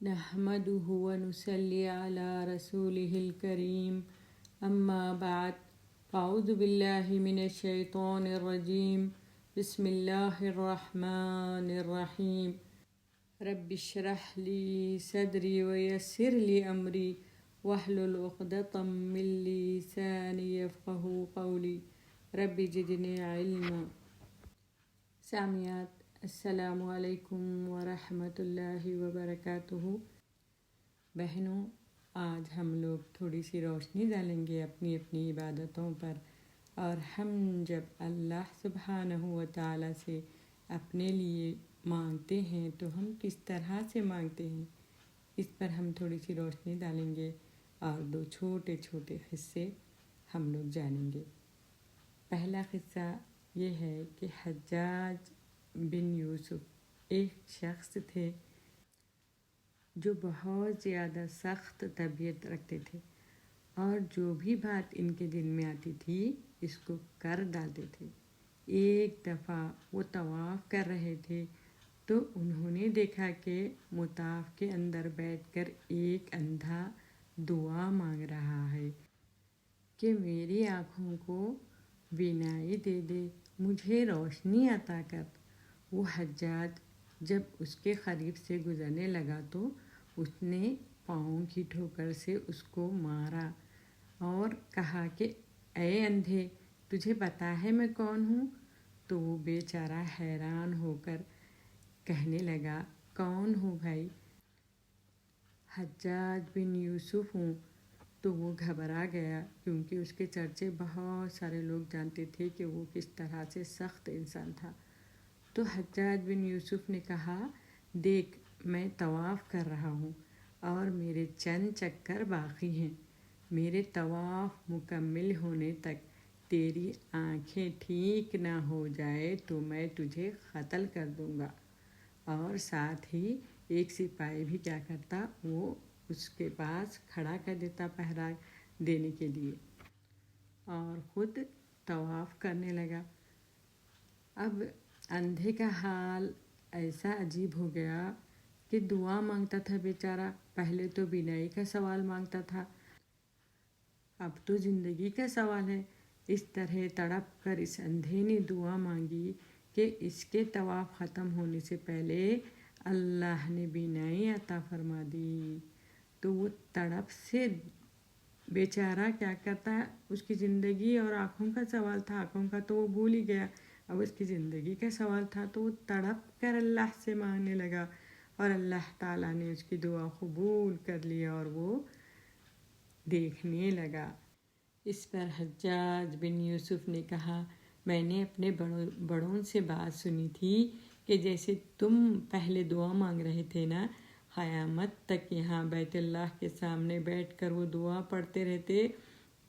نحمده ونصلي على رسوله الكريم أما بعد فأعوذ بالله من الشيطان الرجيم بسم الله الرحمن الرحيم رب اشرح لي صدري ويسر لي أمري واحلل عقدة من لساني يفقهوا قولي رب زدني علما. سامعات السلام علیکم ورحمۃ اللہ وبرکاتہ. بہنوں، آج ہم لوگ تھوڑی سی روشنی ڈالیں گے اپنی اپنی عبادتوں پر، اور ہم جب اللہ سبحانہ و تعالیٰ سے اپنے لیے مانگتے ہیں تو ہم کس طرح سے مانگتے ہیں، اس پر ہم تھوڑی سی روشنی ڈالیں گے اور دو چھوٹے چھوٹے قصے ہم لوگ جانیں گے. پہلا قصہ یہ ہے کہ حجاج بن یوسف ایک شخص تھے جو بہت زیادہ سخت طبیعت رکھتے تھے، اور جو بھی بات ان کے دل میں آتی تھی اس کو کر ڈالتے تھے. ایک دفعہ وہ طواف کر رہے تھے تو انہوں نے دیکھا کہ مطاف کے اندر بیٹھ کر ایک اندھا دعا مانگ رہا ہے کہ میری آنکھوں کو بینائی دے دے، مجھے روشنی عطا کر. وہ حجاج جب اس کے قریب سے گزرنے لگا تو اس نے پاؤں کی ٹھوکر سے اس کو مارا اور کہا کہ اے اندھے، تجھے پتہ ہے میں کون ہوں؟ تو وہ بیچارہ حیران ہو کر کہنے لگا، کون ہوں بھائی؟ حجاج بن یوسف ہوں. تو وہ گھبرا گیا کیونکہ اس کے چرچے بہت سارے لوگ جانتے تھے کہ وہ کس طرح سے سخت انسان تھا. تو حجاج بن یوسف نے کہا، دیکھ میں طواف کر رہا ہوں اور میرے چند چکر باقی ہیں. میرے طواف مکمل ہونے تک تیری آنکھیں ٹھیک نہ ہو جائے تو میں تجھے قتل کر دوں گا. اور ساتھ ہی ایک سپاہی بھی کیا کرتا، وہ اس کے پاس کھڑا کر دیتا پہرا دینے کے لیے، اور خود طواف کرنے لگا. اب اندھے کا حال ایسا عجیب ہو گیا کہ دعا مانگتا تھا بیچارہ. پہلے تو بینائی کا سوال مانگتا تھا، اب تو زندگی کا سوال ہے. اس طرح تڑپ کر اس اندھے نے دعا مانگی کہ اس کے طواف ختم ہونے سے پہلے اللہ نے بینائی عطا فرما دی. تو وہ تڑپ سے بیچارہ کیا کرتا ہے، اس کی زندگی اور آنکھوں کا سوال تھا، آنکھوں کا تو وہ بھول ہی گیا، اب اس کی زندگی کا سوال تھا. تو وہ تڑپ کر اللہ سے مانگنے لگا اور اللہ تعالیٰ نے اس کی دعا قبول کر لیا اور وہ دیکھنے لگا. اس پر حجاج بن یوسف نے کہا، میں نے اپنے بڑوں سے بات سنی تھی کہ جیسے تم پہلے دعا مانگ رہے تھے نا، قیامت تک یہاں بیت اللہ کے سامنے بیٹھ کر وہ دعا پڑھتے رہتے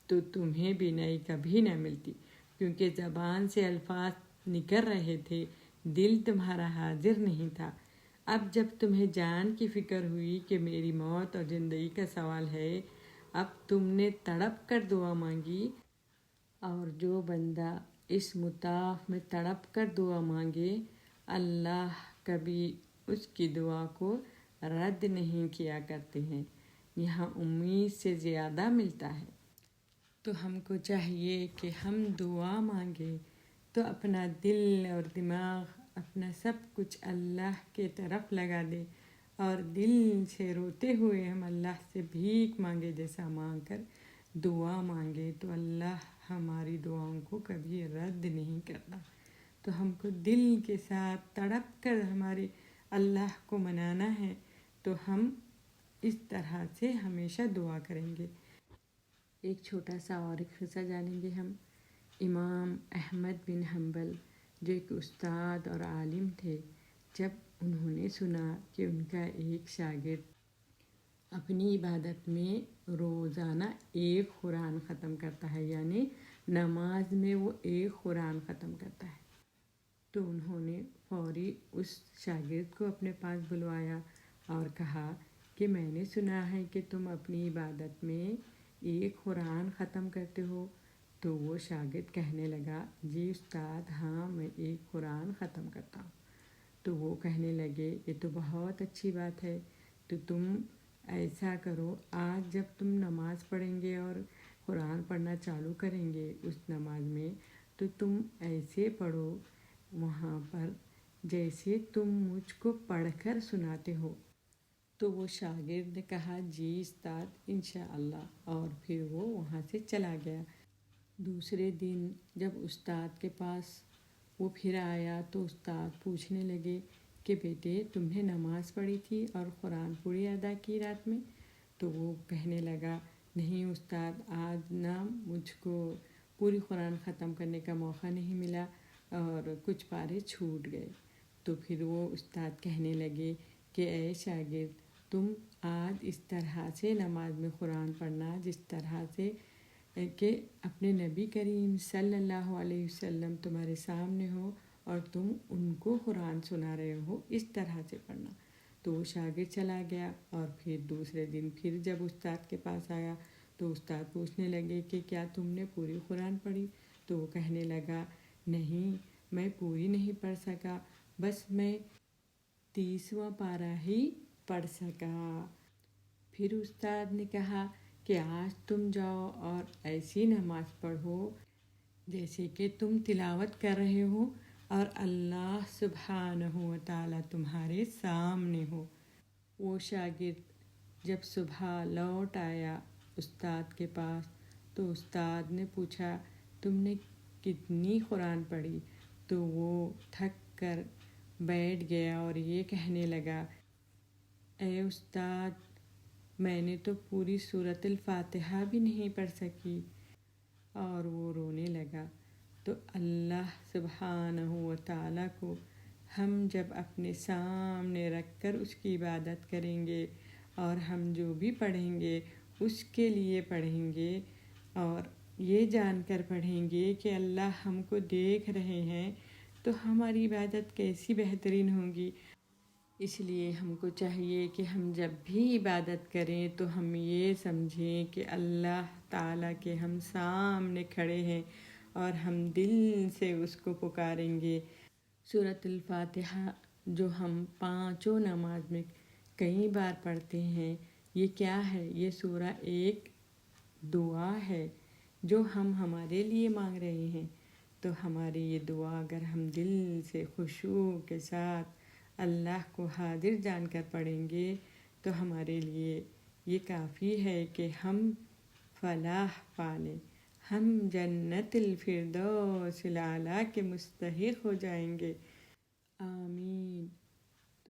تو تمہیں بینائی کبھی نہ ملتی، کیونکہ زبان سے الفاظ نکل رہے تھے، دل تمہارا حاضر نہیں تھا. اب جب تمہیں جان کی فکر ہوئی کہ میری موت اور زندگی کا سوال ہے، اب تم نے تڑپ کر دعا مانگی، اور جو بندہ اس مطاف میں تڑپ کر دعا مانگے اللہ کبھی اس کی دعا کو رد نہیں کیا کرتے ہیں، یہاں امید سے زیادہ ملتا ہے. تو ہم کو چاہیے کہ ہم دعا مانگیں تو اپنا دل اور دماغ، اپنا سب کچھ اللہ کے طرف لگا دے اور دل سے روتے ہوئے ہم اللہ سے بھیک مانگے. جیسا مانگ کر دعا مانگے تو اللہ ہماری دعاؤں کو کبھی رد نہیں کرتا. تو ہم کو دل کے ساتھ تڑپ کر ہمارے اللہ کو منانا ہے، تو ہم اس طرح سے ہمیشہ دعا کریں گے. ایک چھوٹا سا اور ایک قصہ جانیں گے ہم. امام احمد بن حنبل جو ایک استاد اور عالم تھے، جب انہوں نے سنا کہ ان کا ایک شاگرد اپنی عبادت میں روزانہ ایک قرآن ختم کرتا ہے، یعنی نماز میں وہ ایک قرآن ختم کرتا ہے، تو انہوں نے فوری اس شاگرد کو اپنے پاس بلوایا اور کہا کہ میں نے سنا ہے کہ تم اپنی عبادت میں ایک قرآن ختم کرتے ہو. تو وہ شاگرد کہنے لگا، جی استاد، ہاں میں ایک قرآن ختم کرتا ہوں. تو وہ کہنے لگے، یہ تو بہت اچھی بات ہے، تو تم ایسا کرو، آج جب تم نماز پڑھیں گے اور قرآن پڑھنا چالو کریں گے اس نماز میں، تو تم ایسے پڑھو وہاں پر جیسے تم مجھ کو پڑھ کر سناتے ہو۔ تو وہ شاگرد نے کہا جی استاد انشاءاللہ، اور پھر وہ وہاں سے چلا گیا۔ دوسرے دن جب استاد کے پاس وہ پھر آیا تو استاد پوچھنے لگے کہ بیٹے تم نے نماز پڑھی تھی اور قرآن پوری ادا کی رات میں؟ تو وہ کہنے لگا نہیں استاد، آج نہ مجھ کو پوری قرآن ختم کرنے کا موقع نہیں ملا اور کچھ پارے چھوٹ گئے۔ تو پھر وہ استاد کہنے لگے کہ اے شاگرد، تم آج اس طرح سے نماز میں قرآن پڑھنا جس طرح سے کہ اپنے نبی کریم صلی اللہ علیہ وسلم تمہارے سامنے ہو اور تم ان کو قرآن سنا رہے ہو، اس طرح سے پڑھنا۔ تو وہ شاگرد چلا گیا اور پھر دوسرے دن پھر جب استاد کے پاس آیا تو استاد پوچھنے لگے کہ کیا تم نے پوری قرآن پڑھی؟ تو وہ کہنے لگا نہیں، میں پوری نہیں پڑھ سکا، بس میں 30واں پارہ ہی پڑھ سکا۔ پھر استاد نے کہا کہ آج تم جاؤ اور ایسی نماز پڑھو جیسے کہ تم تلاوت کر رہے ہو اور اللہ سبحانہ و تعالیٰ تمہارے سامنے ہو۔ وہ شاگرد جب صبح لوٹ آیا استاد کے پاس تو استاد نے پوچھا تم نے کتنی قرآن پڑھی؟ تو وہ تھک کر بیٹھ گیا اور یہ کہنے لگا اے استاد، میں نے تو پوری سورۃ الفاتحہ بھی نہیں پڑھ سکی، اور وہ رونے لگا۔ تو اللہ سبحانہ و تعالیٰ کو ہم جب اپنے سامنے رکھ کر اس کی عبادت کریں گے اور ہم جو بھی پڑھیں گے اس کے لیے پڑھیں گے اور یہ جان کر پڑھیں گے کہ اللہ ہم کو دیکھ رہے ہیں، تو ہماری عبادت کیسی بہترین ہوگی۔ اس لیے ہم کو چاہیے کہ ہم جب بھی عبادت کریں تو ہم یہ سمجھیں کہ اللہ تعالیٰ کے ہم سامنے کھڑے ہیں اور ہم دل سے اس کو پکاریں گے۔ سورۃ الفاتحہ جو ہم پانچوں نماز میں کئی بار پڑھتے ہیں، یہ کیا ہے؟ یہ سورہ ایک دعا ہے جو ہم ہمارے لیے مانگ رہے ہیں۔ تو ہماری یہ دعا اگر ہم دل سے خشوع کے ساتھ اللہ کو حاضر جان کر پڑھیں گے تو ہمارے لیے یہ کافی ہے کہ ہم فلاح پالیں، ہم جنت الفردوس الاعلیٰ کے مستحق ہو جائیں گے۔ آمین۔